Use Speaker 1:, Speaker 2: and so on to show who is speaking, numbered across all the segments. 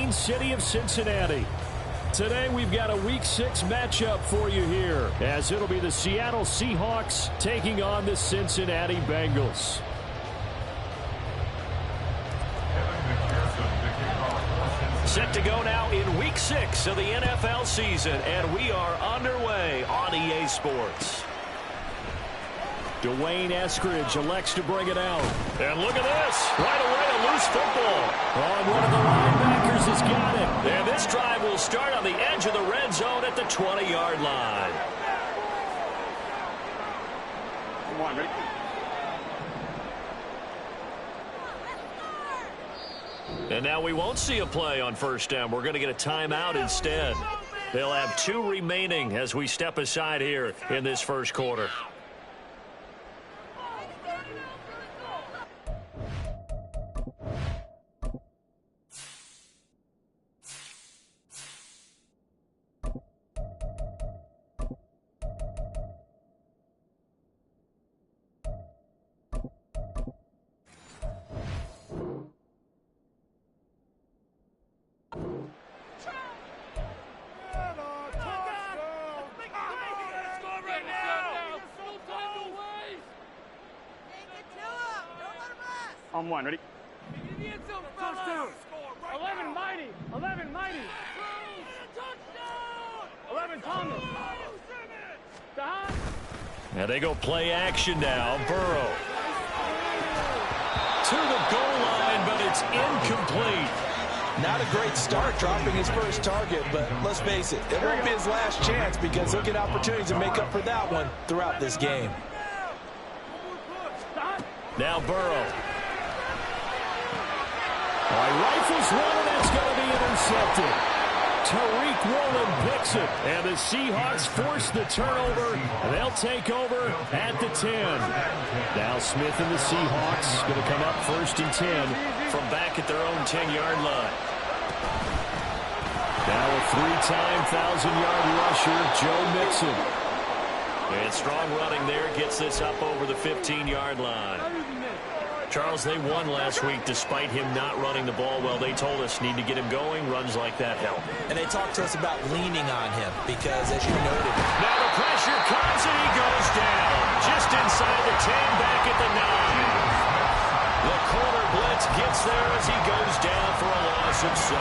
Speaker 1: Queen City of Cincinnati. Today we've got a Week 6 matchup for you here, as it'll be the Seattle Seahawks taking on the Cincinnati Bengals. Set to go now in Week 6 of the NFL season, and we are underway on EA Sports. Dwayne Eskridge elects to bring it out. And look at this. Right away, a loose football. On one of the linebackers has got it. And this drive will start on the edge of the red zone at the 20-yard line.
Speaker 2: Come on, Rick.
Speaker 1: And now we won't see a play on first down. We're going to get a timeout instead. They'll have 2 remaining as we step aside here in this first quarter.
Speaker 2: On one, ready?
Speaker 3: 11 mighty. 11 mighty. 11 Thomas.
Speaker 1: And they go play action now. Burrow to the goal line, but it's incomplete.
Speaker 4: Not a great start dropping his first target, but let's face it, it won't be his last chance because he'll get opportunities to make up for that one throughout this game.
Speaker 1: Now Burrow. Rifles one, and that's going to be intercepted. Tariq Woolen picks it, and the Seahawks force the turnover. They'll take over at the 10. Now Smith and the Seahawks going to come up 1st and 10 from back at their own 10-yard line. Now a 3-time 1,000-yard rusher, Joe Mixon. And strong running there gets this up over the 15-yard line. Charles, they won last week despite him not running the ball well. They told us need to get him going. Runs like that help.
Speaker 4: And they talked to us about leaning on him because, as you noted,
Speaker 1: now the pressure comes and he goes down. Just inside the 10, back at the 9. The corner blitz gets there as he goes down for a loss of 7.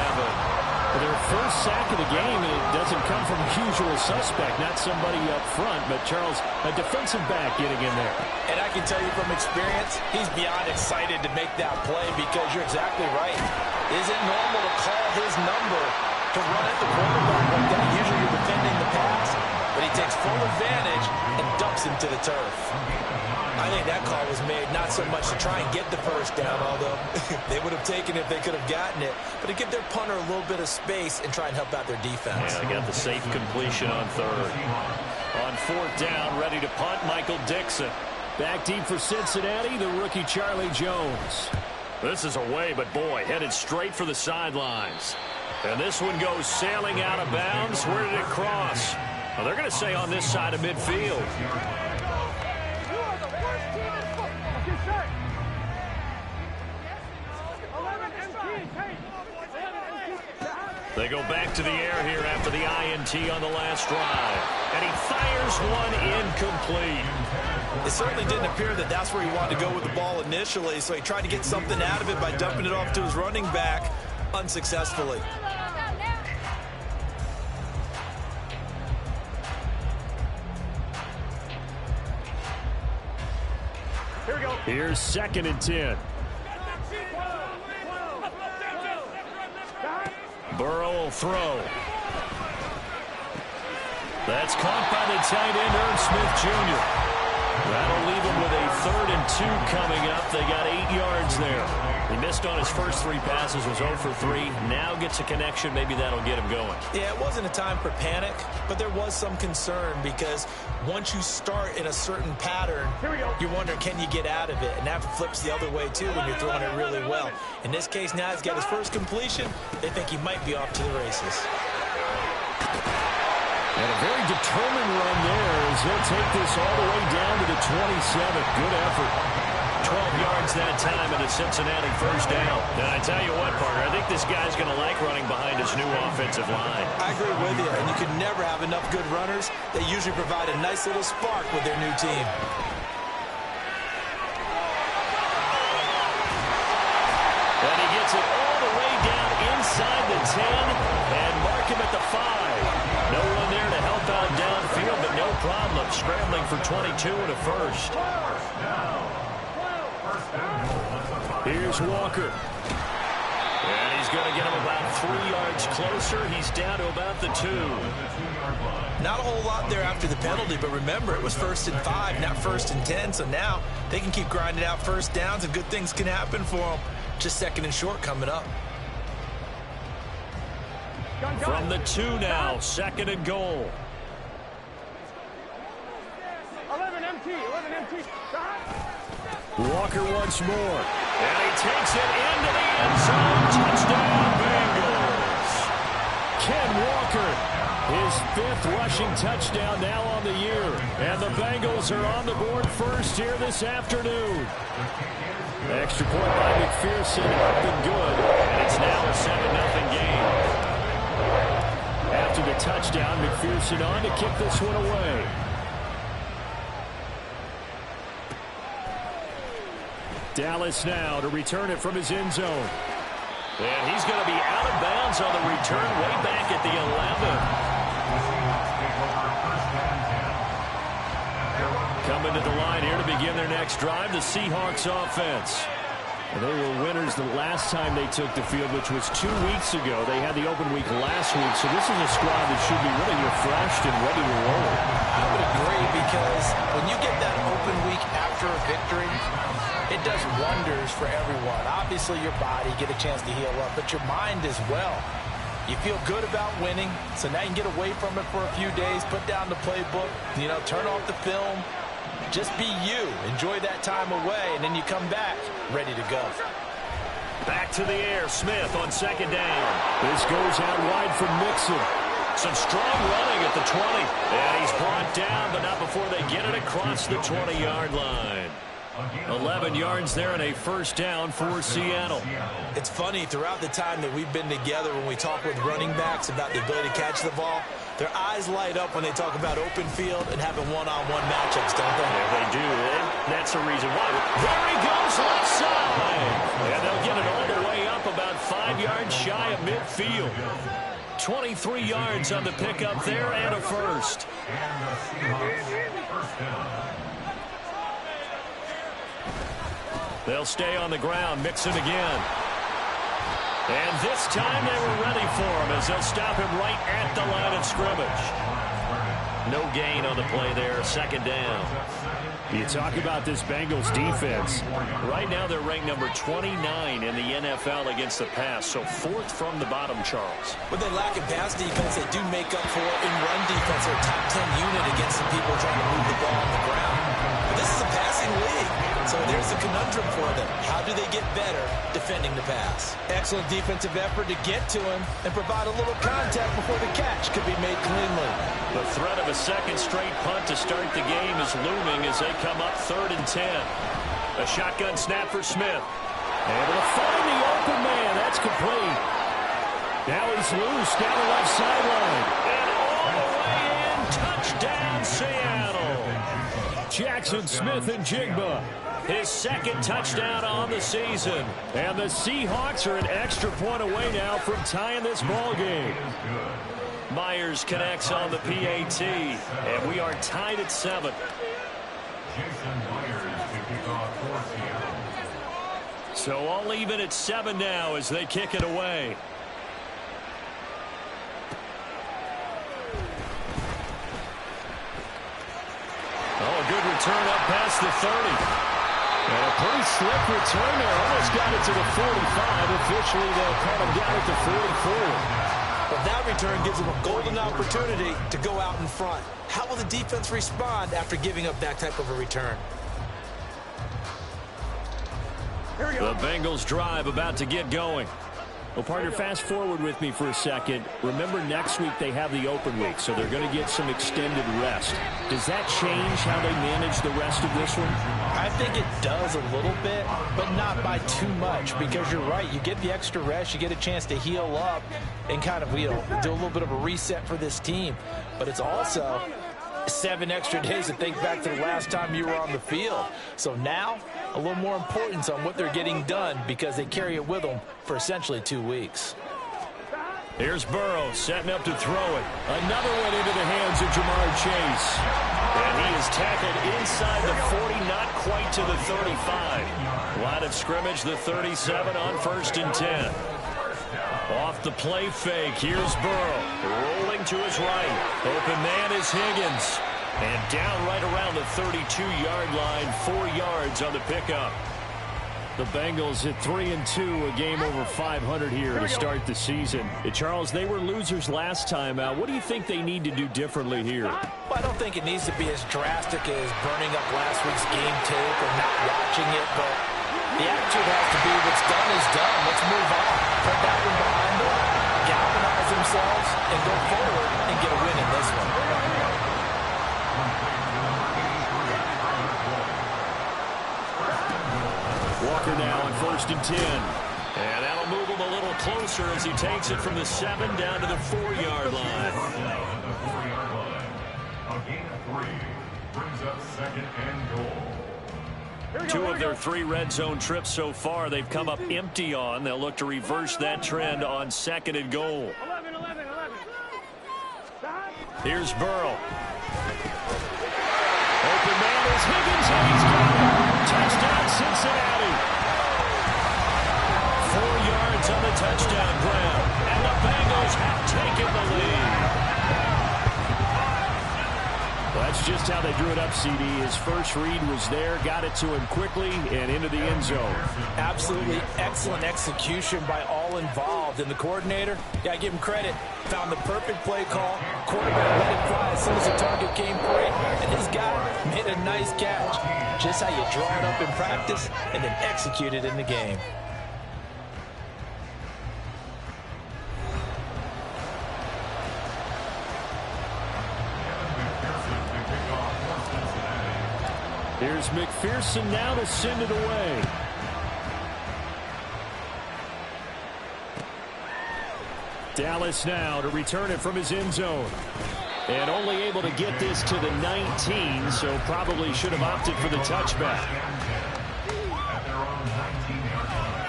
Speaker 1: Their first sack of the game, and it doesn't come from a usual suspect, not somebody up front, but Charles, a defensive back getting in there.
Speaker 4: And I can tell you from experience, he's beyond excited to make that play because you're exactly right. Is it normal to call his number to run at the quarterback like that? Usually you're defending the pass, but he takes full advantage and dumps him to the turf. I think that call was made not so much to try and get the first down, although they would have taken it if they could have gotten it, but to give their punter a little bit of space and try and help out their defense.
Speaker 1: Yeah, they got the safe completion on 3rd. On 4th down, ready to punt, Michael Dixon. Back deep for Cincinnati, the rookie Charlie Jones. This is away, but boy, headed straight for the sidelines. And this one goes sailing out of bounds. Where did it cross? Well, they're going to say on this side of midfield. They go back to the air here after the INT on the last drive. And he fires one incomplete.
Speaker 4: It certainly didn't appear that that's where he wanted to go with the ball initially, so he tried to get something out of it by dumping it off to his running back unsuccessfully.
Speaker 2: Here we go.
Speaker 1: Here's 2nd and 10. Burrow will throw. That's caught by the tight end, Irv Smith Jr. That'll leave him with a 3rd and 2 coming up. They got 8 yards there. He missed on his first 3 passes, was 0 for 3. Now gets a connection. Maybe that'll get him going.
Speaker 4: Yeah, it wasn't a time for panic, but there was some concern because once you start in a certain pattern, you wonder, can you get out of it? And that flips the other way, too, when you're throwing it really well. In this case, now he's got his first completion. They think he might be off to the races.
Speaker 1: And a very determined run there as he'll take this all the way down to the 27. Good effort. 12 yards that time and a Cincinnati first down. And I tell you what, Parker, I think this guy's going to like running behind his new offensive line.
Speaker 4: I agree with you, and you can never have enough good runners. They usually provide a nice little spark with their new team.
Speaker 1: And he gets it all the way down inside the 10 and mark him at the 5. No one there to help out downfield, but no problem. Scrambling for 22 and a first. Here's Walker. And he's going to get him about 3 yards closer. He's down to about the 2.
Speaker 4: Not a whole lot there after the penalty, but remember, it was 1st and 5, not 1st and 10. So now they can keep grinding out first downs, and good things can happen for them. Just 2nd and short coming up.
Speaker 1: From the 2 now, 2nd and goal.
Speaker 3: 11 MT, 11 MT.
Speaker 1: Walker once more. And he takes it into the end zone. Touchdown, Bengals. Ken Walker, his 5th rushing touchdown now on the year. And the Bengals are on the board first here this afternoon. Extra point by McPherson, up and good. And it's now a 7-0 game. After the touchdown, McPherson on to kick this one away. Dallas now to return it from his end zone. And he's going to be out of bounds on the return way back at the 11. Coming to the line here to begin their next drive, the Seahawks offense. They were winners the last time they took the field, which was 2 weeks ago. They had the open week last week, so this is a squad that should be really refreshed and ready to roll.
Speaker 4: I would agree, because when you get that open week after a victory, it does wonders for everyone. Obviously, your body, get a chance to heal up, but your mind as well. You feel good about winning, so now you can get away from it for a few days, put down the playbook, turn off the film. Just be you. Enjoy that time away, and then you come back ready to go.
Speaker 1: Back to the air. Smith on 2nd down. This goes out wide from Mixon. Some strong running at the 20. And he's brought down, but not before they get it across the 20-yard line. 11 yards there and a first down for Seattle.
Speaker 4: It's funny, throughout the time that we've been together, when we talk with running backs about the ability to catch the ball, their eyes light up when they talk about open field and having one-on-one matchups, don't they?
Speaker 1: Yeah, they do. That's the reason why. There he goes, left side. And they'll get it all the way up about 5 yards shy of midfield. 23 yards on the pickup there and a first. They'll stay on the ground. Mixon again. And this time they were ready for him as they'll stop him right at the line of scrimmage. No gain on the play there. 2nd down. You talk about this Bengals defense. Right now they're ranked number 29 in the NFL against the pass. So 4th from the bottom, Charles.
Speaker 4: When they lack in pass defense, they do make up for it in run defense. They're a top 10 unit against the people trying to move the ball on the ground. But this is a passing league. So there's the conundrum for them. How do they get better defending the pass? Excellent defensive effort to get to him and provide a little contact before the catch could be made cleanly.
Speaker 1: The threat of a 2nd straight punt to start the game is looming as they come up 3rd and 10. A shotgun snap for Smith. Able to find the open man. That's complete. Now he's loose down the left sideline. And all the way in. Touchdown, Seattle. Jackson Smith and Jigba. His 2nd touchdown on the season. And the Seahawks are an extra point away now from tying this ball game. Myers connects on the PAT. And we are tied at 7. So all even at 7 now as they kick it away. Oh, a good return up past the 30. And a pretty slick return there. Almost got it to the 45. Officially, they'll cut him down at the 44.
Speaker 4: But that return gives them a golden opportunity to go out in front. How will the defense respond after giving up that type of a return?
Speaker 3: Here we go.
Speaker 1: The Bengals drive about to get going. Well, partner, fast forward with me for a second. Remember, next week they have the open week, so they're going to get some extended rest. Does that change how they manage the rest of this one?
Speaker 4: I think it does a little bit, but not by too much, because you're right. You get the extra rest. You get a chance to heal up and kind of, do a little bit of a reset for this team. But it's also 7 extra days to think back to the last time you were on the field. So now, a little more importance on what they're getting done because they carry it with them for essentially 2 weeks.
Speaker 1: Here's Burrow setting up to throw it. Another one into the hands of Jamar Chase. And he is tackled inside the 40, not quite to the 35. Line of scrimmage, the 37 on 1st and 10. Off the play fake, here's Burrow. Rolling to his right. Open man is Higgins. And down right around the 32-yard line, 4 yards on the pickup. The Bengals at 3-2, a game over 500 here to start the season. Charles, they were losers last time out. What do you think they need to do differently here?
Speaker 4: Well, I don't think it needs to be as drastic as burning up last week's game tape or not watching it, but the attitude has to be what's done is done. Let's move on. Put that one behind them, galvanize themselves, and go forward and get a win in this one.
Speaker 1: Walker now on 1st and 10. And that'll move him a little closer as he takes it from the 7 down to the 4-yard line.
Speaker 5: A gain of 3 brings up 2nd and goal.
Speaker 1: 2 of their 3 red zone trips so far they've come up empty on. They'll look to reverse that trend on 2nd and goal.
Speaker 3: 11.
Speaker 1: Here's Burrow. Open man is Higgins, and he's got it. Touchdown, Cincinnati. 4 yards on the touchdown grab, and the Bengals have taken the lead. Well, that's just how they drew it up, CD. His first read was there, got it to him quickly, and into the end zone.
Speaker 4: Absolutely excellent execution by all involved. And the coordinator, got to give him credit, found the perfect play call. Quarterback let it fly as soon as the target came free, and this guy made a nice catch. Just how you draw it up in practice and then execute it in the game.
Speaker 1: Here's McPherson now to send it away. Dallas now to return it from his end zone. And only able to get this to the 19, so probably should have opted for the touchback.
Speaker 5: At their own 19-yard line.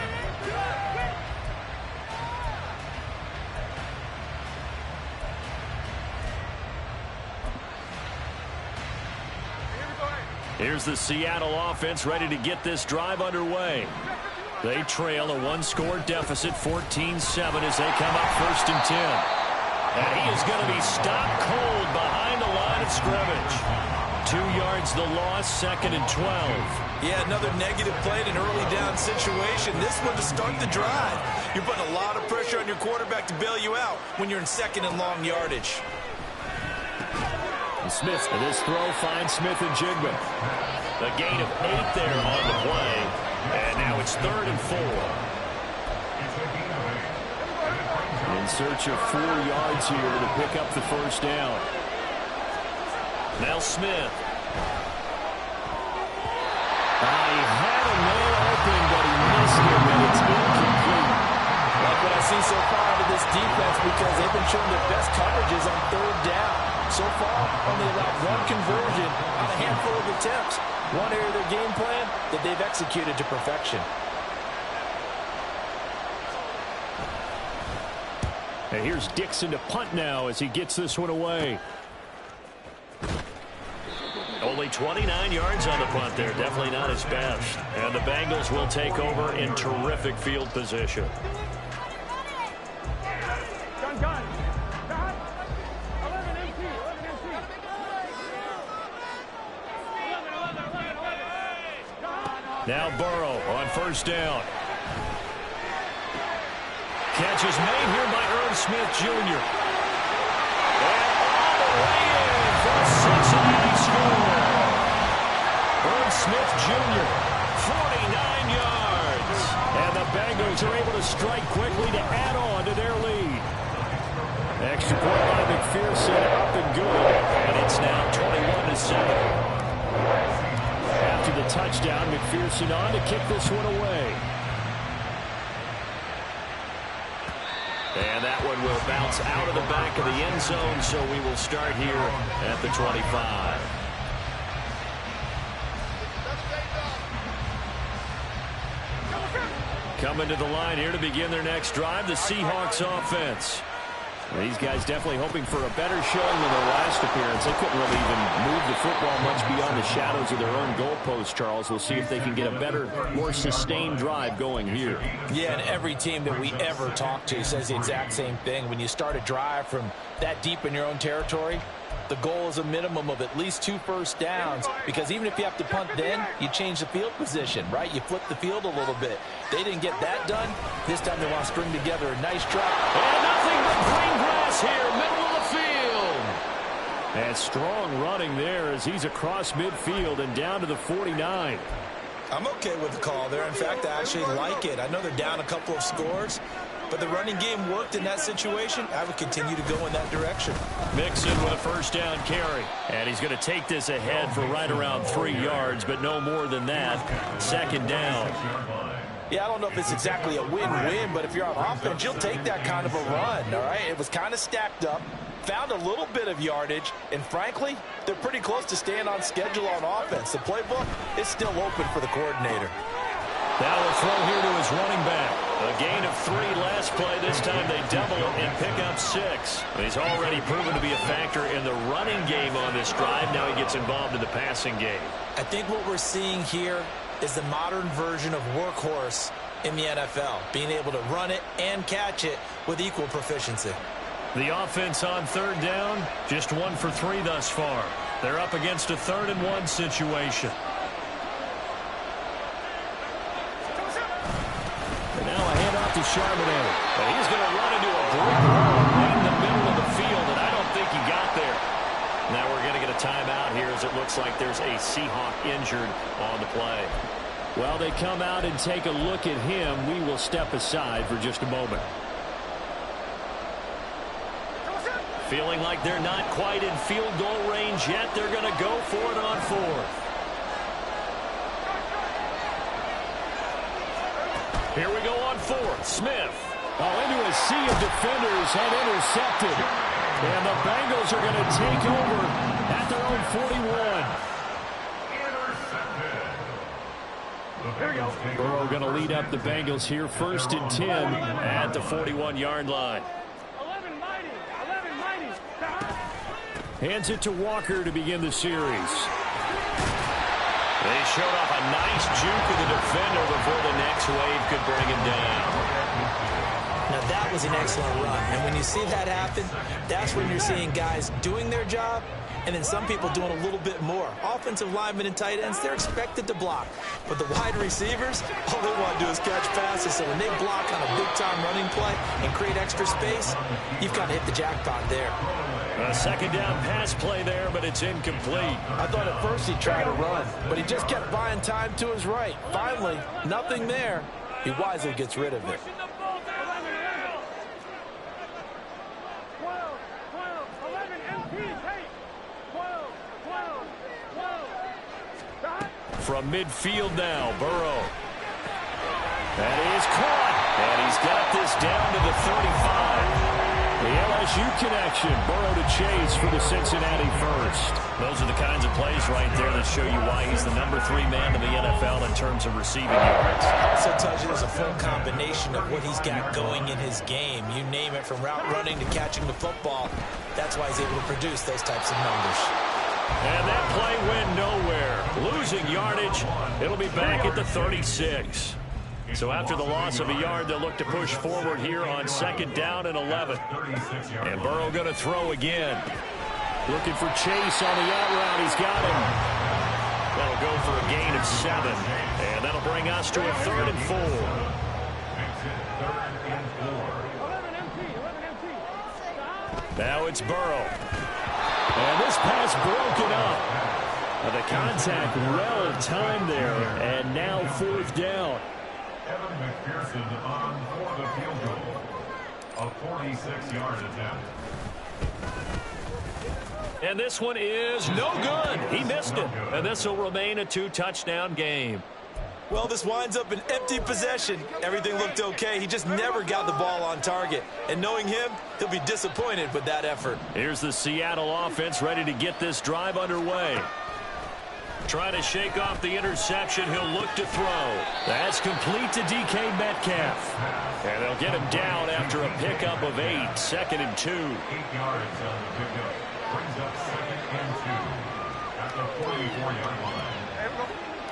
Speaker 1: Here's the Seattle offense ready to get this drive underway. They trail a 1-score deficit, 14-7 as they come up 1st and 10. And he is going to be stopped cold behind the line of scrimmage. 2 yards the loss, 2nd and 12.
Speaker 4: Yeah, another negative play in an early down situation. This one to start the drive. You're putting a lot of pressure on your quarterback to bail you out when you're in 2nd and long yardage.
Speaker 1: And Smith, and this throw finds Smith and Jigba. A gain of 8 there on the play. And now it's 3rd and 4. In search of 4 yards here to pick up the first down. Now Smith. He had a man open, but he missed him, and it's incomplete.
Speaker 4: Like what I see so far out of this defense, because they've been showing their best coverages on 3rd down. So far, only allowed 1 conversion on a handful of attempts. One area of their game plan that they've executed to perfection.
Speaker 1: And here's Dixon to punt now as he gets this one away. Only 29 yards on the punt there. Definitely not his best. And the Bengals will take over in terrific field position.
Speaker 3: Gun. 11 MT. 11 MT. 11.
Speaker 1: Now Burrow on 1st down. Catch is made here by Irv Smith Jr. And all the way in for a Cincinnati score. Irv Smith Jr., 49 yards. And the Bengals are able to strike quickly to add on to their lead. Extra point by McPherson, up and good. And it's now 21-7. After the touchdown, McPherson on to kick this one away. And that one will bounce out of the back of the end zone, so we will start here at the 25. Coming to the line here to begin their next drive, the Seahawks offense. These guys definitely hoping for a better showing than their last appearance. They couldn't really even move the football much beyond the shadows of their own goalposts, Charles. We'll see if they can get a better, more sustained drive going here.
Speaker 4: Yeah, and every team that we ever talk to says the exact same thing. When you start a drive from that deep in your own territory, the goal is a minimum of at least 2 first downs, because even if you have to punt then, you change the field position, right? You flip the field a little bit. They didn't get that done. This time they want to string together a nice drive.
Speaker 1: And nothing but green grass here, middle of the field. And strong running there as he's across midfield and down to the 49.
Speaker 4: I'm okay with the call there. In fact, I actually like it. I know they're down a couple of scores, but the running game worked in that situation. I would continue to go in that direction.
Speaker 1: Mixon with a first down carry. And he's going to take this ahead for right around 3 yards, but no more than that. Second down.
Speaker 4: Yeah, I don't know if it's exactly a win-win, but if you're on offense, you'll take that kind of a run, all right? It was kind of stacked up, found a little bit of yardage, and frankly, they're pretty close to staying on schedule on offense. The playbook is still open for the coordinator.
Speaker 1: Now a throw here to his running back. A gain of 3 last play. This time they double it and pick up 6. He's already proven to be a factor in the running game on this drive. Now he gets involved in the passing game.
Speaker 4: I think what we're seeing here is the modern version of workhorse in the NFL, being able to run it and catch it with equal proficiency.
Speaker 1: The offense on third down, just 1 for 3 thus far. They're up against a 3rd and 1 situation. And now a handoff to Charbonnet. And he's going to run into a brick wall right in the middle of the field, and I don't think he got there. Now we're going to get a timeout here as it looks like there's a Seahawk injured on the play. Well, they come out and take a look at him. We will step aside for just a moment. Feeling like they're not quite in field goal range yet. They're going to go for it on 4th. Here we go on 4th. Smith. Into a sea of defenders and intercepted. And the Bengals are going to take over at their own 41.
Speaker 3: Here we go.
Speaker 1: Burrow going to lead up the Bengals here, 1st and 10 at the 41-yard line.
Speaker 3: 11 mighty.
Speaker 1: Hands it to Walker to begin the series. They showed off a nice juke of the defender before the next wave could bring him down.
Speaker 4: Now, that was an excellent run. And when you see that happen, that's when you're seeing guys doing their job and then some people doing a little bit more. Offensive linemen and tight ends, they're expected to block. But the wide receivers, all they want to do is catch passes. So when they block on a big-time running play and create extra space, you've got to hit the jackpot there.
Speaker 1: A 2nd down pass play there, but it's incomplete.
Speaker 4: I thought at first he tried to run, but he just kept buying time to his right. Finally, nothing there. He wisely gets rid of it.
Speaker 3: 11 MPs. Hey, 12.
Speaker 1: From midfield now, Burrow. That is caught, and he's got this down to the 35. The LSU connection, Burrow to Chase for the Cincinnati first. Those are the kinds of plays right there that show you why he's the number 3 man in the NFL in terms of receiving yards.
Speaker 4: Also tells you there's a full combination of what he's got going in his game. You name it, from route running to catching the football. That's why he's able to produce those types of numbers.
Speaker 1: And that play went nowhere. Losing yardage. It'll be back at the 36. So after the loss of a yard, they'll look to push forward here on 2nd down and 11. And Burrow going to throw again. Looking for Chase on the out route. He's got him. That'll go for a gain of 7. And that'll bring us to a 3rd and 4.
Speaker 3: 11 MT.
Speaker 1: Now it's Burrow. And this pass broken up. The contact well timed there. And now 4th down.
Speaker 5: McPherson on for the field goal. A 46-yard attempt.
Speaker 1: And this one is no good. He missed it. And this will remain a 2-touchdown game.
Speaker 4: Well, this winds up an empty possession. Everything looked okay. He just never got the ball on target. And knowing him, he'll be disappointed with that effort.
Speaker 1: Here's the Seattle offense ready to get this drive underway. Trying to shake off the interception. He'll look to throw. That's complete to DK Metcalf. And they'll get him down after a pickup of 8. 2nd and 2.
Speaker 5: 8 yards on the pickup. Brings up 2nd and 2 at the 44-yard line.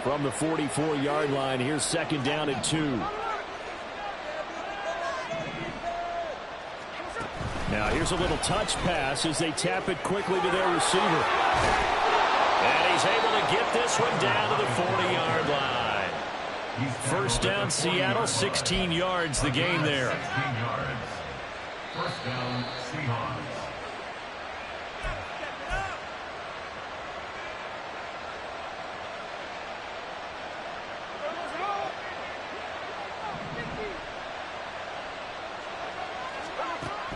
Speaker 1: From the 44-yard line, here's 2nd down and 2. Now here's a little touch pass as they tap it quickly to their receiver. And he's able to get this one down to the 40-yard line. First down, Seattle, 16 yards the gain there.
Speaker 5: 16 yards. First down, Seahawks.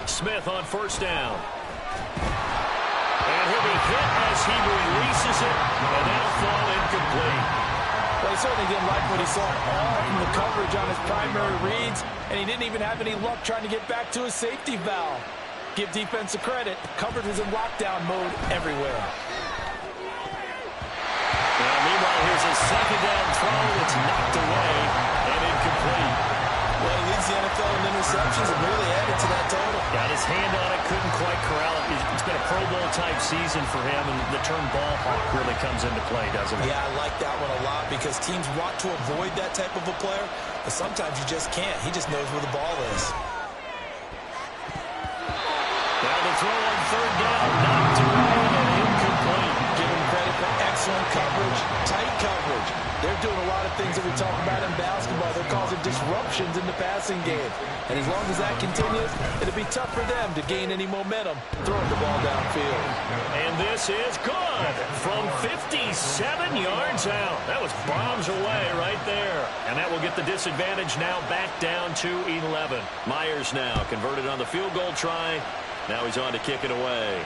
Speaker 1: Smith on first down. And he'll be hit as he releases it, and that'll fall incomplete.
Speaker 4: Well, he certainly didn't like what he saw all from the coverage on his primary reads, and he didn't even have any luck trying to get back to his safety valve. Give defense a credit. Coverage was in lockdown mode everywhere.
Speaker 1: Now, meanwhile, here's a 2nd down throw that's knocked away and incomplete.
Speaker 4: Well, he leads the NFL in interceptions and really added to that total.
Speaker 1: Got his hand on it, couldn't quite corral it. It's been a Pro Bowl-type season for him, and the term ball hawk really comes into play, doesn't it?
Speaker 4: Yeah, I like that one a lot because teams want to avoid that type of a player, but sometimes you just can't. He just knows where the ball is.
Speaker 1: Now the throw on 3rd down, knocked away and incomplete.
Speaker 4: Give him credit for excellent coverage, tight coverage. They're doing a lot of things that we talk about in basketball. They're causing disruptions in the passing game. And as long as that continues, it'll be tough for them to gain any momentum throwing the ball downfield.
Speaker 1: And this is good from 57 yards out. That was bombs away right there. And that will get the disadvantage now back down to 11. Myers now converted on the field goal try. Now he's on to kick it away.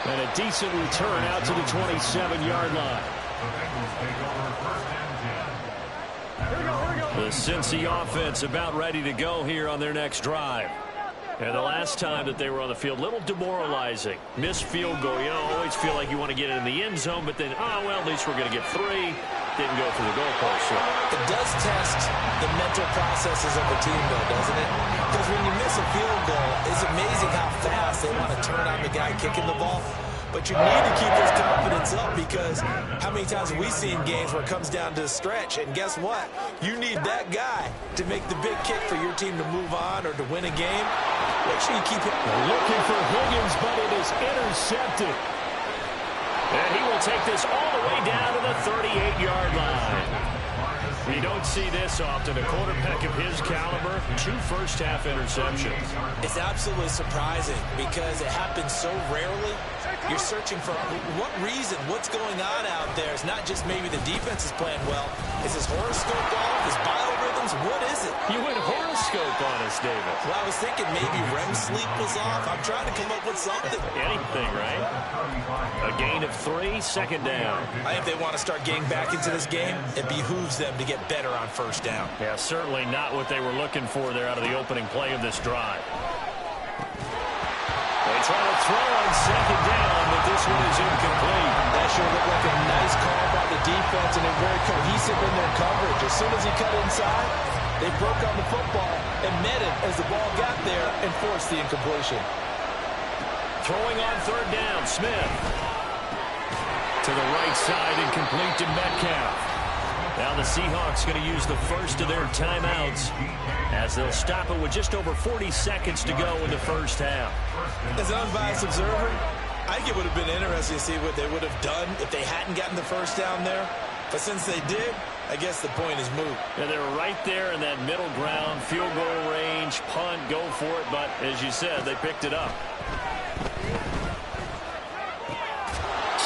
Speaker 1: And a decent return out to the 27-yard line. The Cincy offense about ready to go here on their next drive. And the last time that they were on the field, a little demoralizing. Missed field goal. You know, always feel like you want to get in the end zone, but then, oh, well, at least we're going to get 3. Didn't go through the goalpost. So.
Speaker 4: It does test the mental processes of a team, though, doesn't it? Because when you miss a field goal, it's amazing how fast they want to turn on the guy kicking the ball. But you need to keep his confidence up because how many times have we seen games where it comes down to the stretch? And guess what? You need that guy to make the big kick for your team to move on or to win a game. Make sure you keep it.
Speaker 1: Looking for Higgins, but it is intercepted. And he will take this all the way down to the 38-yard line. You don't see this often. A quarterback of his caliber, 2 first-half interceptions.
Speaker 4: It's absolutely surprising because it happens so rarely. You're searching for what reason, what's going on out there. It's not just maybe the defense is playing well. Is his horoscope off? His biorhythms? What is it?
Speaker 1: You went horoscope on us, David.
Speaker 4: Well, I was thinking maybe REM sleep was off. I'm trying to come up with something.
Speaker 1: Anything, right? A gain of 3, 2nd down.
Speaker 4: I think they want to start getting back into this game. It behooves them to get better on first down.
Speaker 1: Yeah, certainly not what they were looking for there out of the opening play of this drive. They try to throw on 2nd down, but this one is incomplete.
Speaker 4: That sure looked like a nice call by the defense, and they're very cohesive in their coverage. As soon as he cut inside, they broke on the football and met it as the ball got there and forced the incompletion.
Speaker 1: Throwing on 3rd down, Smith. To the right side and complete to Metcalf. Now the Seahawks going to use the first of their timeouts as they'll stop it with just over 40 seconds to go in the first half.
Speaker 4: As an unbiased observer, I think it would have been interesting to see what they would have done if they hadn't gotten the first down there. But since they did, I guess the point is moot.
Speaker 1: Yeah, they were right there in that middle ground, field goal range, punt, go for it. But as you said, they picked it up.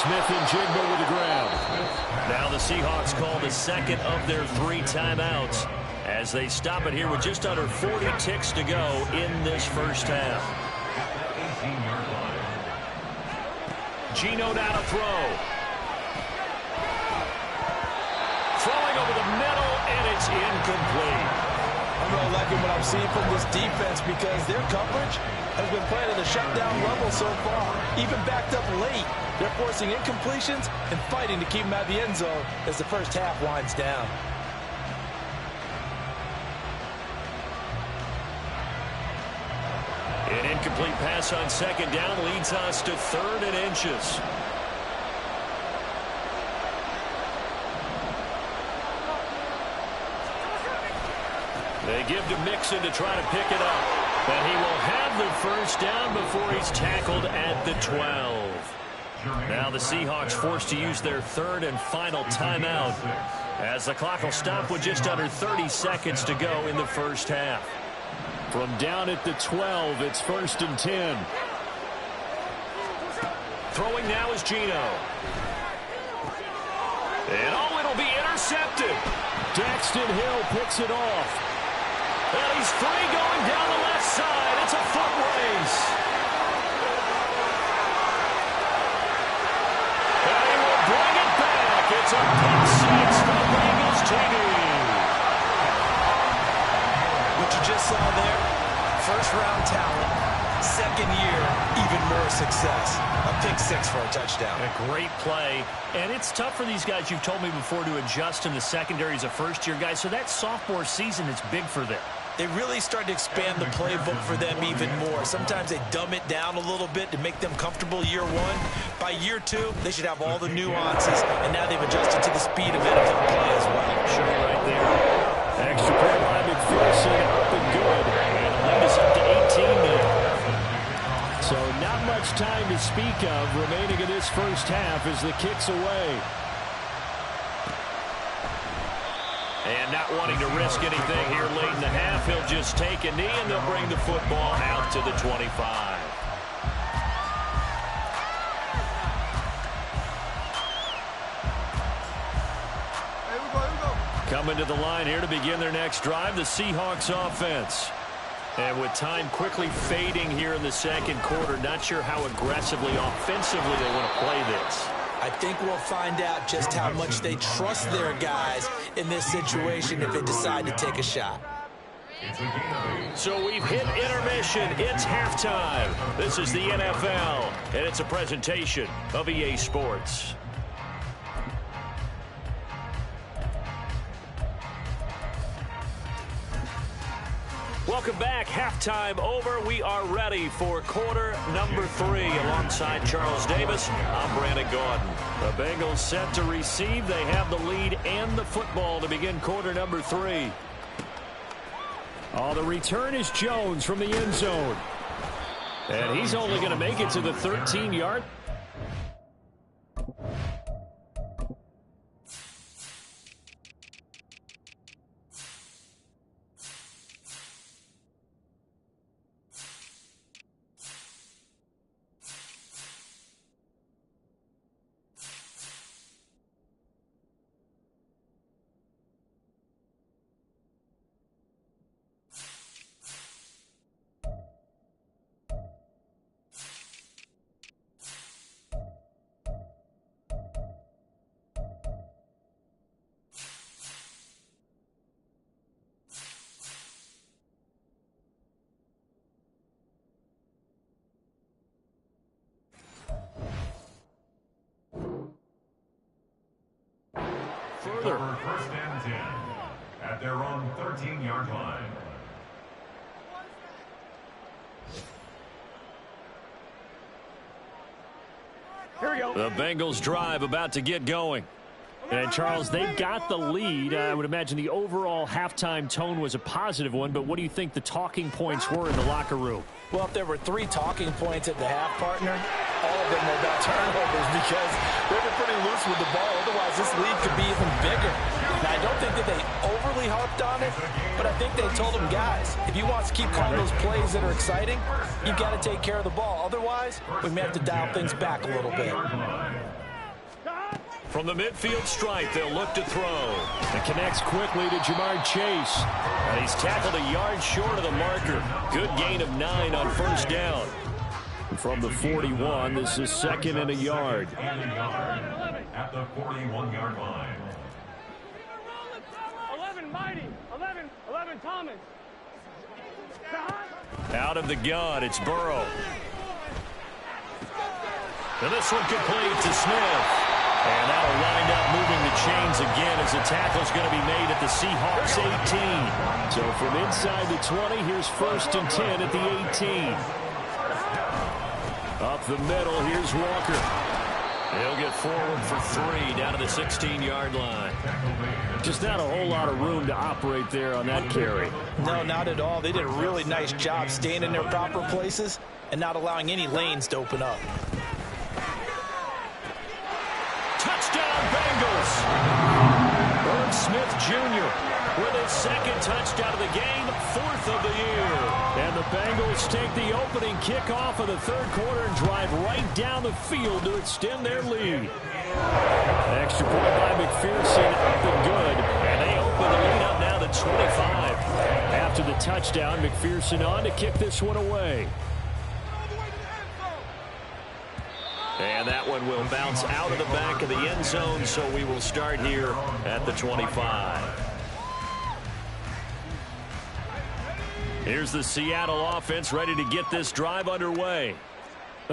Speaker 1: Smith and Jigba with the ground. Now the Seahawks call the second of their 3 timeouts as they stop it here with just under 40 ticks to go in this first half. Geno now to throw. Throwing over the middle, and it's incomplete.
Speaker 4: I'm really liking what I'm seeing from this defense because their coverage has been playing at a shutdown level so far. Even backed up late, they're forcing incompletions and fighting to keep them out of the end zone as the first half winds down.
Speaker 1: An incomplete pass on second down leads us to 3rd and inches. They give to Mixon to try to pick it up. But he will have the first down before he's tackled at the 12. Now the Seahawks forced to use their 3rd and final timeout as the clock will stop with just under 30 seconds to go in the first half. From down at the 12, it's 1st and 10. Throwing now is Geno. And it'll be intercepted. Daxton Hill picks it off. And he's free going down the left side. It's a foot race. And he will bring it back. It's a pick six for the Bengals team.
Speaker 4: What you just saw there, first-round talent, second year, even more success. A pick six for a touchdown.
Speaker 1: A great play. And it's tough for these guys, you've told me before, to adjust in the secondary as a first-year guy. So that sophomore season is big for them.
Speaker 4: They really started to expand the playbook for them even more. Sometimes they dumb it down a little bit to make them comfortable year 1. By year 2, they should have all the nuances, and now they've adjusted to the speed of NFL play as well.
Speaker 1: Sure, right there. Extra point by McPherson, up and good. And the lead is up to 18 now. So not much time to speak of remaining in this first half as the kick's away. And not wanting to risk anything here late in the half, he'll just take a knee and they'll bring the football out to the 25. Coming to the line here to begin their next drive, the Seahawks offense. And with time quickly fading here in the second quarter, not sure how aggressively, offensively they want to play this.
Speaker 4: I think we'll find out just how much they trust their guys in this situation if they decide to take a shot.
Speaker 1: So we've hit intermission. It's halftime. This is the NFL, and it's a presentation of EA Sports. Welcome back. Halftime over. We are ready for quarter number 3. Alongside Charles Davis, I'm Brandon Gordon. The Bengals set to receive. They have the lead and the football to begin quarter number 3. Oh, the return is Jones from the end zone. And he's only going to make it to the 13-yard. Further.
Speaker 5: First and 10 at their own 13-yard line.
Speaker 2: Here we go.
Speaker 1: The Bengals drive about to get going. And, Charles, they've got the lead. I would imagine the overall halftime tone was a positive one, but what do you think the talking points were in the locker room?
Speaker 4: Well, if there were 3 talking points at the half, partner, all of them were about turnovers because they were pretty loose with the ball. Otherwise, this lead could be even bigger. Now, I don't think that they overly harped on it, but I think they told them, guys, if you want to keep calling those plays that are exciting, you've got to take care of the ball. Otherwise, we may have to dial things back a little bit.
Speaker 1: From the midfield stripe, they'll look to throw.
Speaker 2: It connects quickly to Jamar Chase.
Speaker 1: And he's tackled a yard short of the marker. Good gain of 9 on first down.
Speaker 2: From the 41, this is second and a yard.
Speaker 5: And a yard at the 41-yard line.
Speaker 3: 11 Mighty. 11 Thomas.
Speaker 1: Out of the gun, it's Burrow. And this one complete to Smith. And that'll wind up moving the chains again as the tackle's going to be made at the Seahawks 18.
Speaker 2: So from inside the 20, here's first and 10 at the 18. Up the middle, here's Walker.
Speaker 1: He'll get forward for 3 down to the 16-yard line.
Speaker 2: Just not a whole lot of room to operate there on that carry.
Speaker 4: No, not at all. They did a really nice job staying in their proper places and not allowing any lanes to open up.
Speaker 1: Touchdown, Bengals! Irv Smith Jr. with his second touchdown of the game, 4th of the year.
Speaker 2: And the Bengals take the opening kickoff of the third quarter and drive right down the field to extend their lead. Extra point by McPherson, up and good.
Speaker 1: And they open the lead up now to 25.
Speaker 2: After the touchdown, McPherson on to kick this one away.
Speaker 1: And that one will bounce out of the back of the end zone, so we will start here at the 25. Here's the Seattle offense ready to get this drive underway.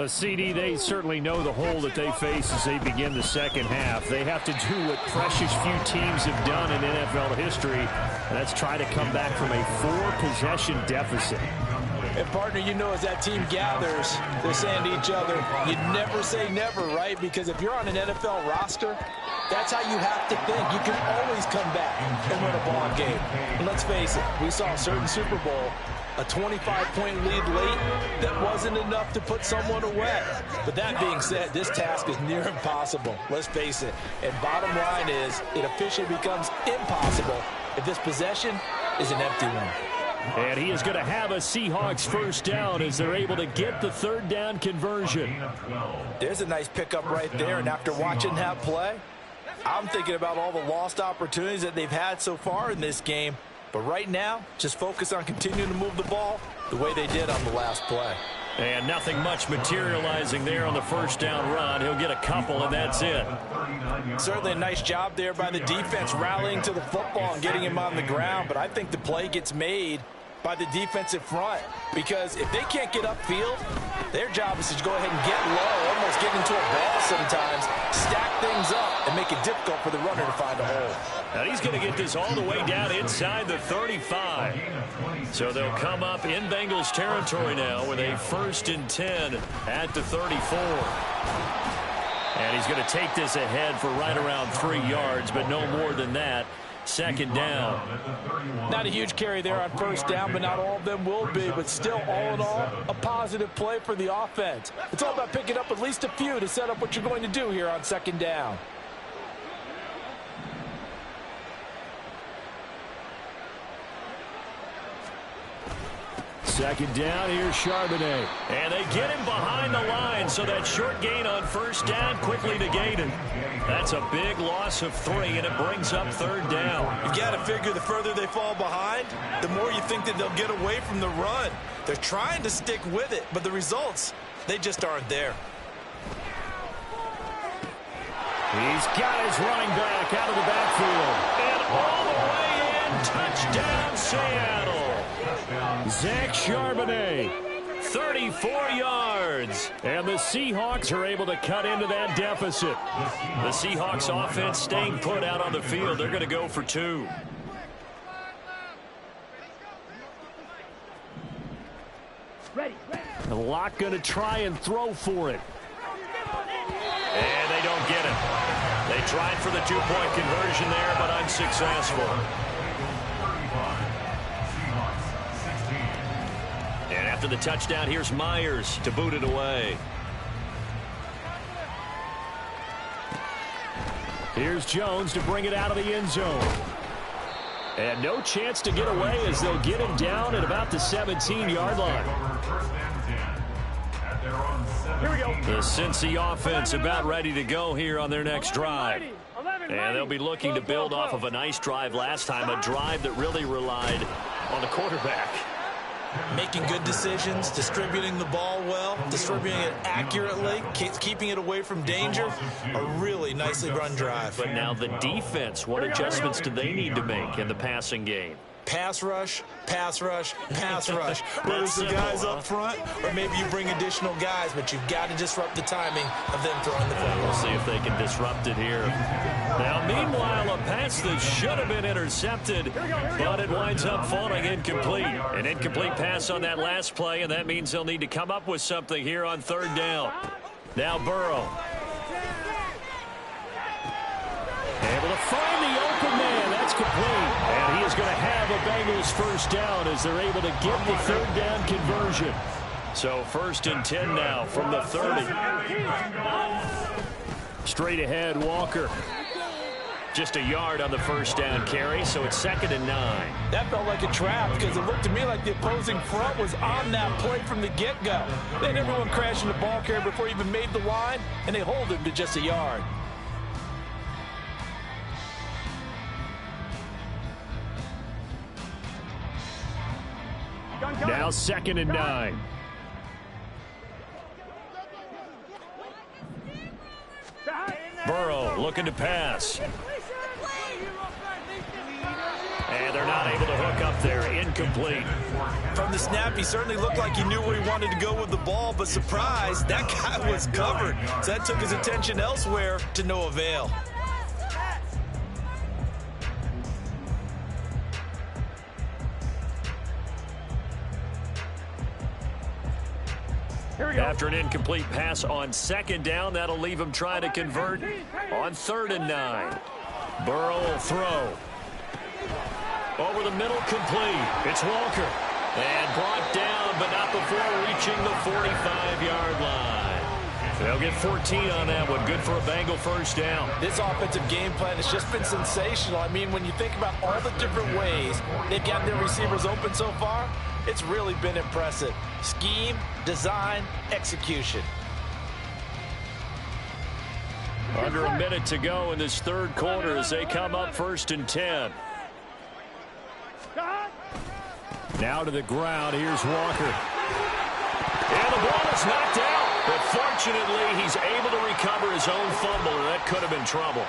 Speaker 2: CD, they certainly know the hole that they face as they begin the second half. They have to do what precious few teams have done in NFL history, and that's try to come back from a 4-possession deficit.
Speaker 4: And, partner, you know, as that team gathers, they're saying to each other, you never say never, right? Because if you're on an NFL roster, that's how you have to think. You can always come back and win a ball game. And let's face it, we saw a certain Super Bowl, a 25-point lead late that wasn't enough to put someone away. But that being said, this task is near impossible. Let's face it. And bottom line is, it officially becomes impossible if this possession is an empty one.
Speaker 2: And he is going to have a Seahawks first down as they're able to get the third down conversion.
Speaker 4: There's a nice pickup right there, and after watching that play, I'm thinking about all the lost opportunities that they've had so far in this game. But right now, just focus on continuing to move the ball the way they did on the last play.
Speaker 1: And nothing much materializing there on the first down run. He'll get a couple, and that's it.
Speaker 4: Certainly a nice job there by the defense rallying to the football and getting him on the ground. But I think the play gets made by the defensive front, because if they can't get upfield, their job is to go ahead and get low, almost get into a ball sometimes, stack things up, and make it difficult for the runner to find a hole.
Speaker 1: Now he's going to get this all the way down inside the 35. So they'll come up in Bengals territory now with a 1st and 10 at the 34. And he's going to take this ahead for right around 3 yards, but no more than that. Second down.
Speaker 4: Not a huge carry there on first down, but not all of them will be. But still, all in all, a positive play for the offense. It's all about picking up at least a few to set up what you're going to do here on second down.
Speaker 2: Second down, here's Charbonnet.
Speaker 1: And they get him behind the line, so that short gain on first down quickly negated. That's a big loss of 3, and it brings up third down.
Speaker 4: You got to figure the further they fall behind, the more you think that they'll get away from the run. They're trying to stick with it, but the results, they just aren't there.
Speaker 2: He's got his running back out of the backfield.
Speaker 1: And all the way in, touchdown Seattle.
Speaker 2: Zach Charbonnet,
Speaker 1: 34 yards.
Speaker 2: And the Seahawks are able to cut into that deficit.
Speaker 1: The Seahawks offense staying put out on the field. They're going to go for 2.
Speaker 3: Ready.
Speaker 2: The Lock going to try and throw for it.
Speaker 1: And they don't get it. They tried for the 2-point conversion there, but unsuccessful. And after the touchdown, here's Myers to boot it away.
Speaker 2: Here's Jones to bring it out of the end zone. And no chance to get away as they'll get him down at about the 17-yard line.
Speaker 5: at their own 17.
Speaker 3: Here we go.
Speaker 1: The Cincy offense about ready to go here on their next drive.
Speaker 3: 11,
Speaker 1: And they'll be looking to build off of a nice drive last time, a drive that really relied on the quarterback.
Speaker 4: Making good decisions, distributing the ball well, distributing it accurately, keeping it away from danger. A really nicely run drive.
Speaker 1: But now the defense, what adjustments do they need to make in the passing game?
Speaker 4: Pass rush, pass rush, pass rush. Whether it's the guys up front or maybe you bring additional guys, but you've got to disrupt the timing of them throwing the football.
Speaker 1: We'll see if they can disrupt it here. Now, meanwhile, a pass that should have been intercepted, but it winds up falling incomplete. An incomplete pass on that last play, and that means they'll need to come up with something here on third down. Now Burrow. Able to find the open man. That's complete. And he is going to have a Bengals first down as they're able to get the third down conversion. So 1st and 10 now from the 30. Straight ahead, Walker. Just a yard on the first down carry, so it's 2nd and 9.
Speaker 4: That felt like a trap because it looked to me like the opposing front was on that play from the get-go. They had everyone crashing the ball carrier before he even made the line, and they hold him to just a yard.
Speaker 2: Now 2nd and 9.
Speaker 1: Burrow looking to pass. And they're not able to hook up there. Incomplete.
Speaker 4: From the snap, he certainly looked like he knew where he wanted to go with the ball, but surprise, that guy was covered. So that took his attention elsewhere to no avail.
Speaker 1: After an incomplete pass on 2nd down, that'll leave him trying to convert on 3rd and 9. Burrow will throw. Over the middle, complete. It's Walker. And brought down, but not before reaching the 45-yard line. They'll get 14 on that one. Good for a Bengal first down.
Speaker 4: This offensive game plan has just been sensational. I mean, when you think about all the different ways they've gotten their receivers open so far, it's really been impressive. Scheme, design, execution.
Speaker 1: Under a minute to go in this third quarter as they come up 1st and 10.
Speaker 2: Now to the ground. Here's Walker.
Speaker 1: And the ball is knocked out. But fortunately, he's able to recover his own fumble, and that could have been trouble.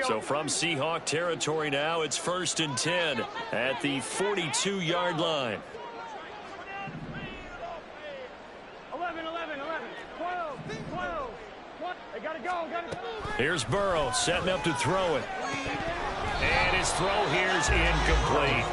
Speaker 1: So from Seahawk territory now, it's 1st and 10 at the 42-yard line.
Speaker 3: 11, 12. They gotta go.
Speaker 1: Here's Burrow setting up to throw it. And his throw here is incomplete.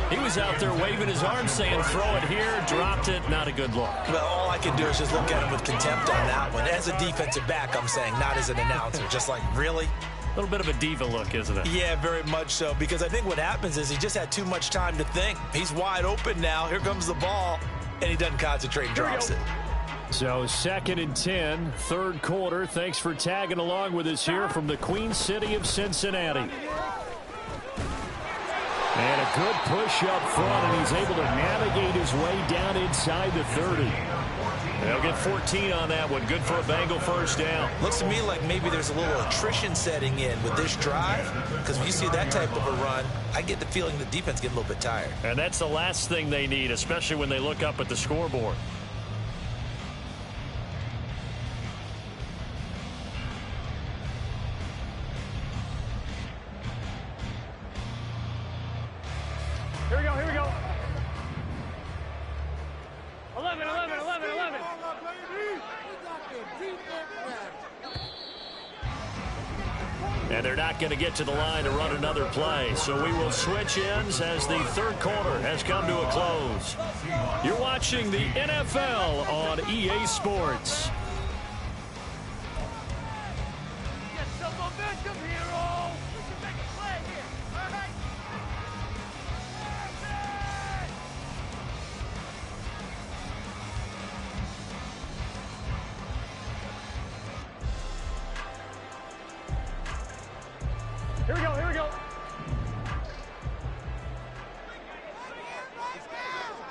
Speaker 1: He was out there waving his arms saying, throw it here, dropped it, not a good look.
Speaker 4: Well, all I can do is just look at him with contempt on that one. As a defensive back, I'm saying, not as an announcer. Just like, really?
Speaker 1: A little bit of a diva look, isn't it?
Speaker 4: Yeah, very much so, because I think what happens is he just had too much time to think. He's wide open now. Here comes the ball, and he doesn't concentrate and drops it.
Speaker 2: So 2nd and 10, third quarter. Thanks for tagging along with us here from the Queen City of Cincinnati. And a good push up front, and he's able to navigate his way down inside the 30.
Speaker 1: They'll get 14 on that one. Good for a Bengal first down.
Speaker 4: Looks to me like maybe there's a little attrition setting in with this drive, because when you see that type of a run, I get the feeling the defense getting a little bit tired.
Speaker 1: And that's the last thing they need, especially when they look up at the scoreboard.
Speaker 3: Here we go. 11.
Speaker 1: And they're not going to get to the line to run another play. So we will switch ends as the third quarter has come to a close. You're watching the NFL on EA Sports.
Speaker 3: Get some momentum, hero. We can make a play here. All right. Here we go, here we go.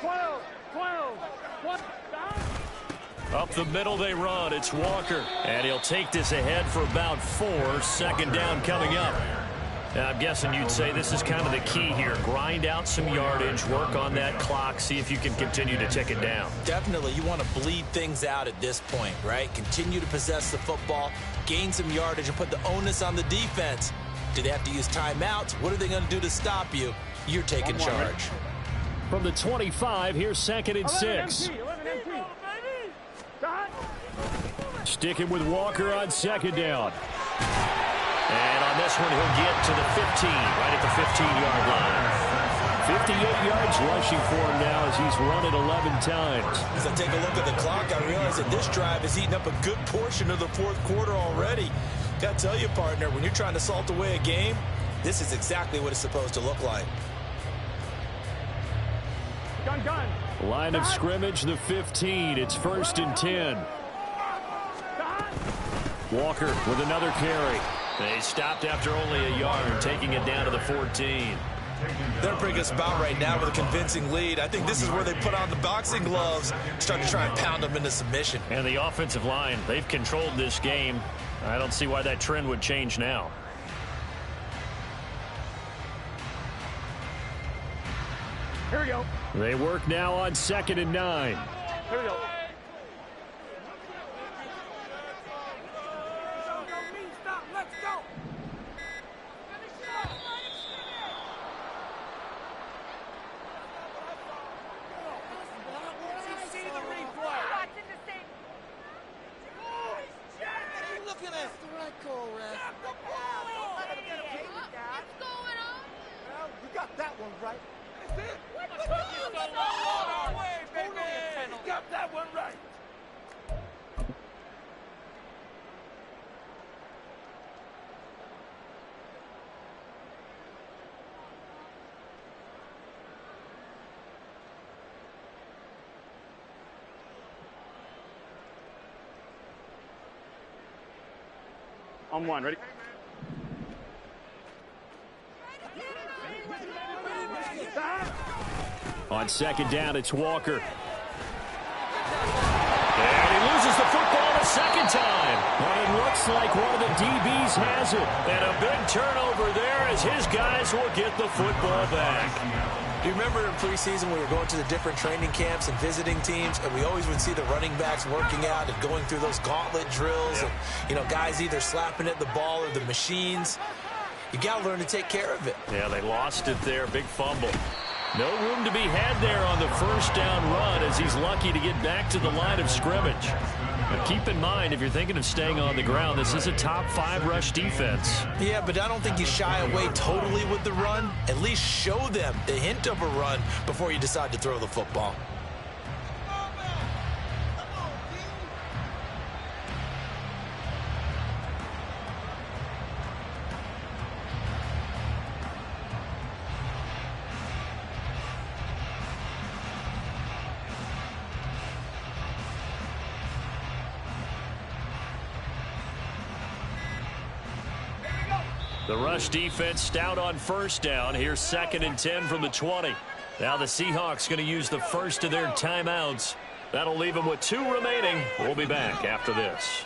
Speaker 3: 12, 12, 1, down.
Speaker 1: Up the middle they run. It's Walker. And he'll take this ahead for about 4. Second down coming up. And I'm guessing you'd say this is kind of the key here. Grind out some yardage, work on that clock, see if you can continue to tick it down.
Speaker 4: Definitely, you want to bleed things out at this point, right? Continue to possess the football, gain some yardage, and put the onus on the defense. Do they have to use timeouts? What are they going to do to stop you? You're taking charge.
Speaker 2: From the 25, here's 2nd and 6.
Speaker 3: 11 empty. Dot.
Speaker 2: Sticking with Walker on 2nd down.
Speaker 1: And on this one, he'll get to the 15, right at the 15-yard line.
Speaker 2: 58 yards rushing for him now as he's run it 11 times.
Speaker 4: As I take a look at the clock, I realize that this drive has eaten up a good portion of the 4th quarter already. Got to tell you, partner, when you're trying to salt away a game, this is exactly what it's supposed to look like.
Speaker 3: Gun, gun.
Speaker 2: Line of scrimmage, the 15. It's 1st and 10. Walker with another carry.
Speaker 1: They stopped after only a yard, taking it down to the 14.
Speaker 4: They're bringing us about right now with a convincing lead. I think this is where they put on the boxing gloves, start to try and pound them into submission.
Speaker 1: And the offensive line, they've controlled this game. I don't see why that trend would change now.
Speaker 3: Here we go.
Speaker 2: They work now on 2nd and 9.
Speaker 3: Here we go. Let's go. See the replay. Looking at the right call, Red.
Speaker 6: What's going on?
Speaker 3: Well, you got that one right. That's it. You got that one right. On one, ready?
Speaker 2: On 2nd down, it's Walker. And he loses the football a second time. And it looks like one of the DBs has it.
Speaker 1: And a big turnover there as his guys will get the football back.
Speaker 4: Do you remember in preseason we were going to the different training camps and visiting teams, and we always would see the running backs working out and going through those gauntlet drills, and, you know, guys either slapping at the ball or the machines. You got to learn to take care of it.
Speaker 1: Yeah, they lost it there. Big fumble. No room to be had there on the 1st down run as he's lucky to get back to the line of scrimmage. But keep in mind, if you're thinking of staying on the ground, this is a top 5 rush defense.
Speaker 4: Yeah, but I don't think you shy away totally with the run. At least show them the hint of a run before you decide to throw the football.
Speaker 1: The rush defense stout on 1st down. Here's 2nd and 10 from the 20. Now the Seahawks going to use the first of their timeouts. That'll leave them with 2 remaining. We'll be back after this.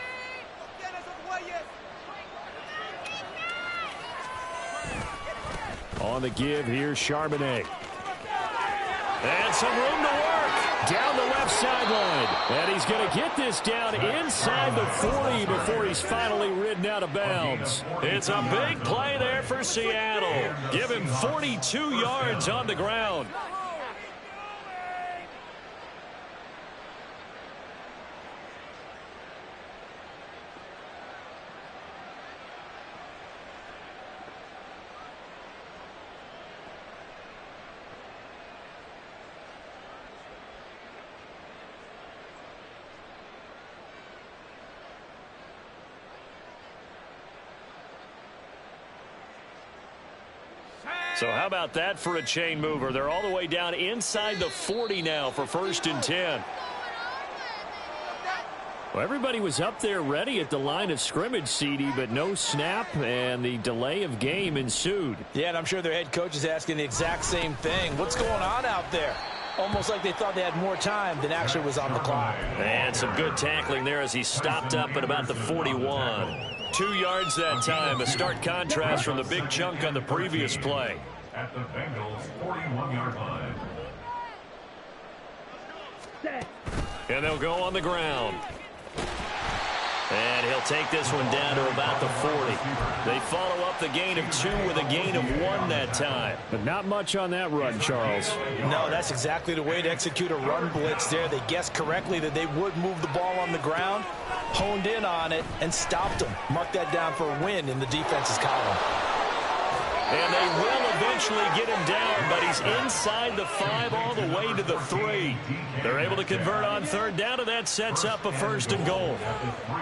Speaker 2: On the give, here's Charbonnet.
Speaker 1: And some room to work.
Speaker 2: Down the left sideline. And he's going to get this down inside the 40 before he's finally ridden out of bounds.
Speaker 1: It's a big play there for Seattle. Give him 42 yards on the ground. So how about that for a chain mover? They're all the way down inside the 40 now for 1st and 10.
Speaker 2: Well, everybody was up there ready at the line of scrimmage, CD, but no snap, and the delay of game ensued.
Speaker 4: Yeah, and I'm sure their head coach is asking the exact same thing. What's going on out there? Almost like they thought they had more time than actually was on the clock.
Speaker 1: And some good tackling there as he stopped up at about the 41. 2 yards that time, a stark contrast from the big chunk on the previous play.
Speaker 5: At the Bengals' 41-yard line.
Speaker 1: And they'll go on the ground. And he'll take this one down to about the 40. They follow up the gain of 2 with a gain of 1 that time.
Speaker 2: But not much on that run, Charles.
Speaker 4: No, that's exactly the way to execute a run blitz there. They guessed correctly that they would move the ball on the ground, honed in on it, and stopped them. Mark that down for a win in the defense's column.
Speaker 1: And they will eventually get him down, but he's inside the 5 all the way to the 3. They're able to convert on 3rd down, and that sets up a 1st and goal.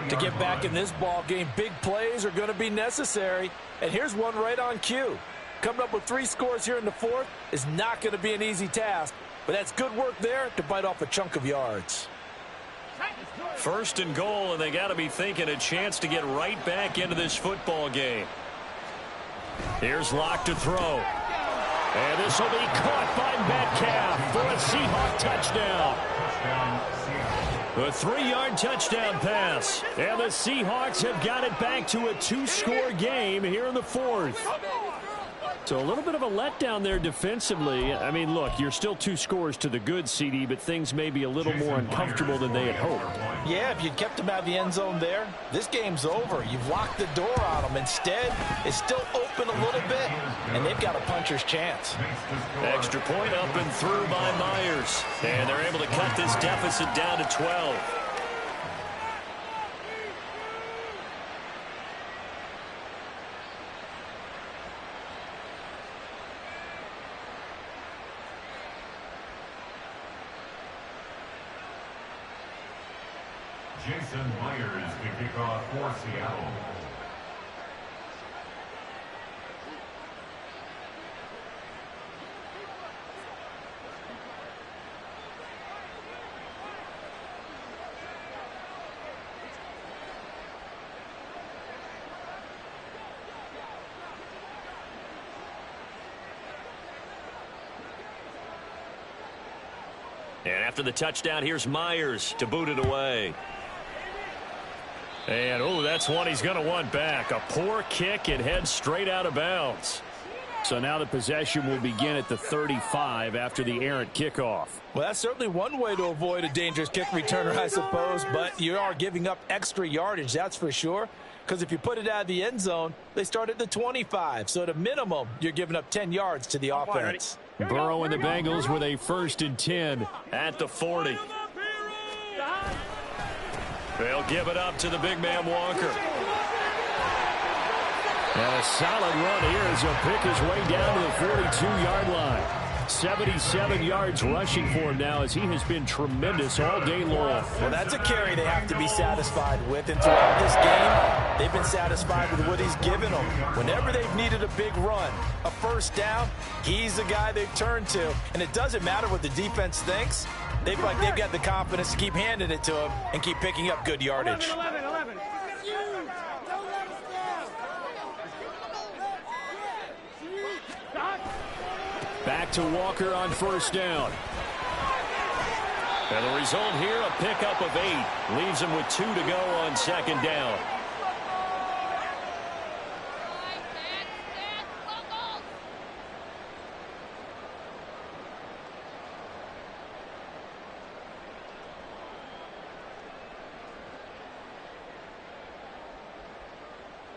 Speaker 4: To get back in this ball game, big plays are going to be necessary. And here's one right on cue. Coming up with 3 scores here in the 4th is not going to be an easy task, but that's good work there to bite off a chunk of yards.
Speaker 1: 1st and goal, and they got to be thinking a chance to get right back into this football game. Here's Locke to throw. And this will be caught by Metcalf for a Seahawk touchdown. A 3-yard touchdown pass. And the Seahawks have got it back to a 2-score game here in the 4th. So a little bit of a letdown there defensively. I mean, look, you're still 2 scores to the good, CD, but things may be a little more uncomfortable than they had hoped.
Speaker 4: Yeah, if you'd kept them out of the end zone there, this game's over. You've locked the door on them. Instead, it's still open a little bit, and they've got a puncher's chance.
Speaker 1: Extra point up and through by Myers. And they're able to cut this deficit down to 12.
Speaker 5: Jason Myers to kick off for Seattle.
Speaker 1: And after the touchdown, here's Myers to boot it away. And, oh, that's one he's going to want back. A poor kick. It heads straight out of bounds.
Speaker 2: So now the possession will begin at the 35 after the errant kickoff.
Speaker 4: Well, that's certainly one way to avoid a dangerous kick returner, I suppose, but you are giving up extra yardage, that's for sure, because if you put it out of the end zone, they start at the 25. So at a minimum, you're giving up 10 yards to the offense.
Speaker 2: Burrow and the Bengals with a 1st and 10
Speaker 1: at the 40. They'll give it up to the big man Walker.
Speaker 2: And a solid run here as he'll pick his way down to the 42-yard line. 77 yards rushing for him now as he has been tremendous all day long.
Speaker 4: Well, that's a carry they have to be satisfied with. And throughout this game, they've been satisfied with what he's given them. Whenever they've needed a big run, a 1st down, he's the guy they've turned to. And it doesn't matter what the defense thinks. They've got the confidence to keep handing it to him and keep picking up good yardage.
Speaker 3: 11.
Speaker 2: Back to Walker on 1st down.
Speaker 1: And the result here, a pickup of 8. Leaves him with 2 to go on 2nd down.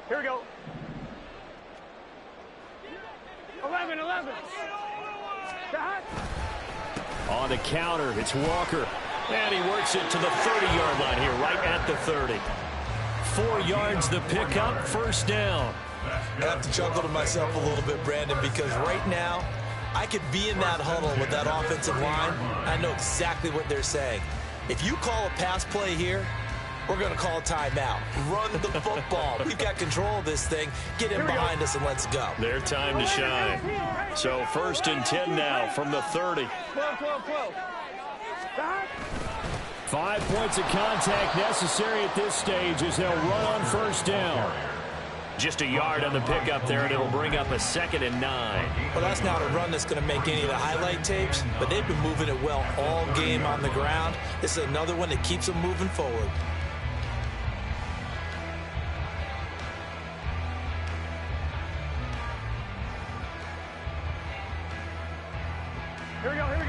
Speaker 3: Here we go. 11.
Speaker 2: On the counter, it's Walker.
Speaker 1: And he works it to the 30-yard line here, right at the 30. 4 yards the pickup, 1st down.
Speaker 4: I have to chuckle to myself a little bit, Brandon, because right now, I could be in that huddle with that offensive line. I know exactly what they're saying. If you call a pass play here, we're going to call a timeout. Run the football. We've got control of this thing. Get in behind us and let's go.
Speaker 1: Their time to shine. So 1st and 10 now from the 30.
Speaker 3: 12.
Speaker 2: 5 points of contact necessary at this stage as they'll run on first down. Just a yard on the pickup there, and it'll bring up a 2nd and 9.
Speaker 4: Well, that's not a run that's going to make any of the highlight tapes, but they've been moving it well all game on the ground. This is another one that keeps them moving forward.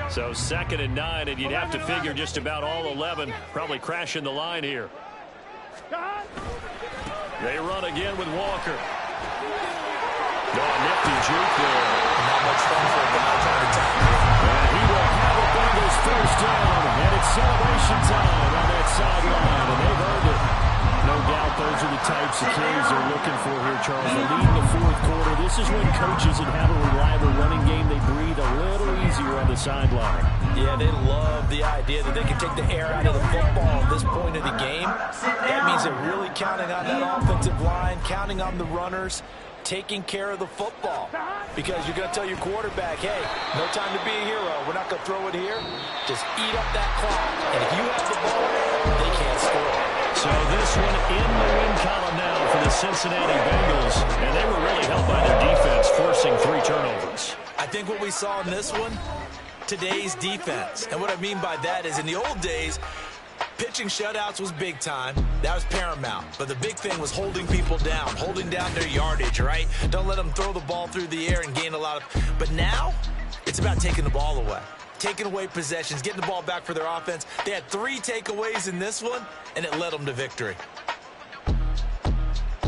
Speaker 2: So 2nd and 9, and you'd have to figure just about all 11 probably crashing the line here. They run again with Walker. No, nifty juke there.
Speaker 4: Not much fun for a guy trying to tackle.
Speaker 2: And he will have a Bengals first down, and it's celebration time on that sideline, and they've earned it. No doubt those are the types of carries they're looking for here, Charles. They're leading the 4th quarter. This is when coaches that have a reliable running game, they breathe a little easier on the sideline.
Speaker 4: Yeah, they love the idea that they can take the air out of the football at this point of the game. That means they're really counting on that offensive line, counting on the runners, taking care of the football. Because you're going to tell your quarterback, hey, no time to be a hero. We're not going to throw it here. Just eat up that clock. And if you have the ball, they can't score.
Speaker 2: So this one in the win column now for the Cincinnati Bengals. And they were really helped by their defense, forcing 3 turnovers.
Speaker 4: I think what we saw in this one, today's defense. And what I mean by that is in the old days, pitching shutouts was big time. That was paramount. But the big thing was holding people down, holding down their yardage, right? Don't let them throw the ball through the air and gain a lot of... But now, it's about taking the ball away. Taking away possessions, getting the ball back for their offense. They had 3 takeaways in this one, and it led them to victory.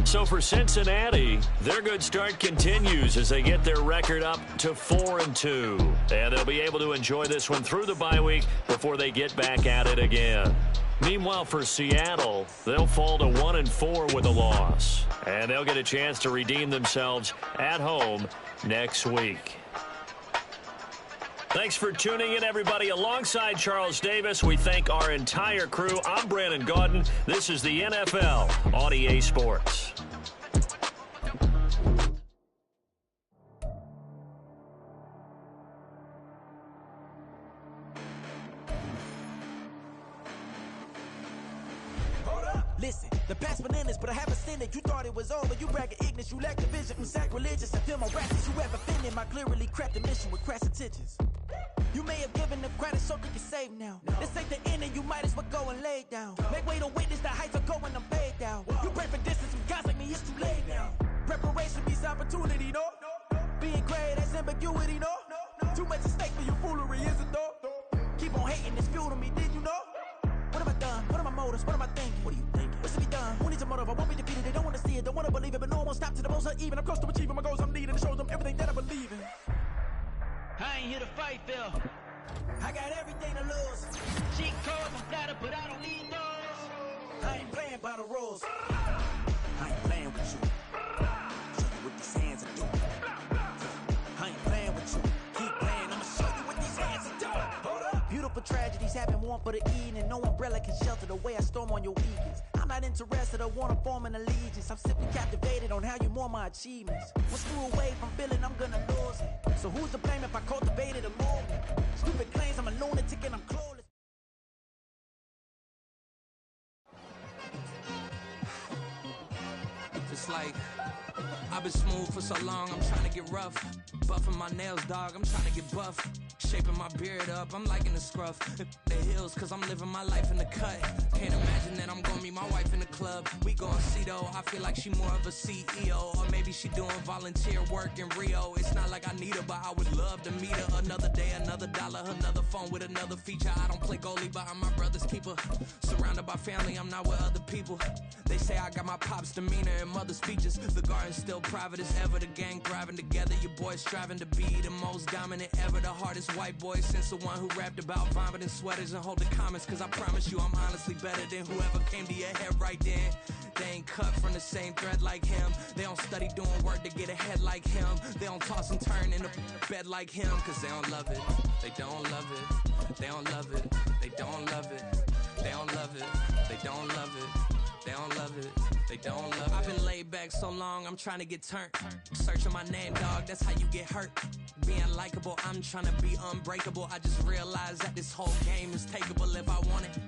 Speaker 2: So for Cincinnati, their good start continues as they get their record up to 4-2. And they'll be able to enjoy this one through the bye week before they get back at it again. Meanwhile, for Seattle, they'll fall to 1-4 with a loss. And they'll get a chance to redeem themselves at home next week. Thanks for tuning in, everybody. Alongside Charles Davis, we thank our entire crew. I'm Brandon Gaudin. This is the NFL on EA Sports.
Speaker 6: Listen, the past bananas, but I haven't seen it. You thought it was over. You bragging ignorance. You lack the vision. I'm sacrilegious. I feel my rashes. You ever offended my clearly crafted mission with crass intentions. You may have given them credit so they can save now. This ain't the end and you might as well go and lay down. Make way to witness the heights are going, I'm paid down. You pray for distance from guys like me, it's too late now. Preparation means opportunity, no? Being great, that's ambiguity, no? Too much at stake for your foolery, is it though? Keep on hating, it's fuel to me, did you know? What have I done? What are my motives? What am I thinking? What are you thinking? What's to be done? Who needs a motive? I won't be defeated. They don't want to see it, don't want to believe it, but no one will stop to the most uneven. I'm close to achieving my goals. I'm needing to show them everything that I believe in. I ain't here to fight, Phil. I got everything to lose. Cheat codes and data, but I don't need those. I ain't playing by the rules. I ain't playing with you. Show you what these hands are doing. I ain't playing with you. Keep playing, I'ma show you what these hands are doing. Hold up. Beautiful tragedies happen, one for the evening. No umbrella can shelter the way I storm on your weekends. I'm not interested, I wanna form an allegiance. I'm simply captivated on how you more my achievements. One screw away from feeling I'm gonna lose it. So who's to blame if I cultivated a movement? Stupid claims I'm a lunatic and I'm clueless.
Speaker 7: It's like I've been smooth for so long, I'm trying to get rough. Buffing my nails, dog, I'm trying to get buff. Shaping my beard up, I'm liking the scruff. The hills, cause I'm living my life in the cut. Can't imagine that I'm gonna meet my wife in the club. We gon' see though, I feel like she more of a CEO. Or maybe she doing volunteer work in Rio. It's not like I need her, but I would love to meet her. Another day, another dollar, another phone with another feature. I don't play goalie, but I'm my brother's keeper. Surrounded by family, I'm not with other people. They say I got my pop's demeanor and mother's features. The garden's still private as ever, the gang thriving together. Your boys striving to be the most dominant ever. The hardest white boy since the one who rapped about vomiting sweaters and holding comments. Cause I promise you I'm honestly better than whoever came to your head right then. They ain't cut from the same thread like him. They don't study doing work to get ahead like him. They don't toss and turn in the bed like him. Cause they don't love it, they don't love it. They don't love it, they don't love it. They don't love it, they don't love it. They don't love it, they don't love it. I've been laid back so long, I'm trying to get turned. Searching my name, dog, that's how you get hurt. being likable. I'm trying to be unbreakable. I just realized that this whole game is takeable if I want it.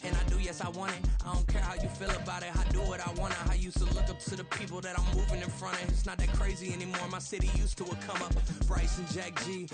Speaker 7: And I do, yes, I want it. I don't care how you feel about it. I do what I want. I used to look up to the people that I'm moving in front of. It's not that crazy anymore. My city used to a come up. Bryce and Jack G.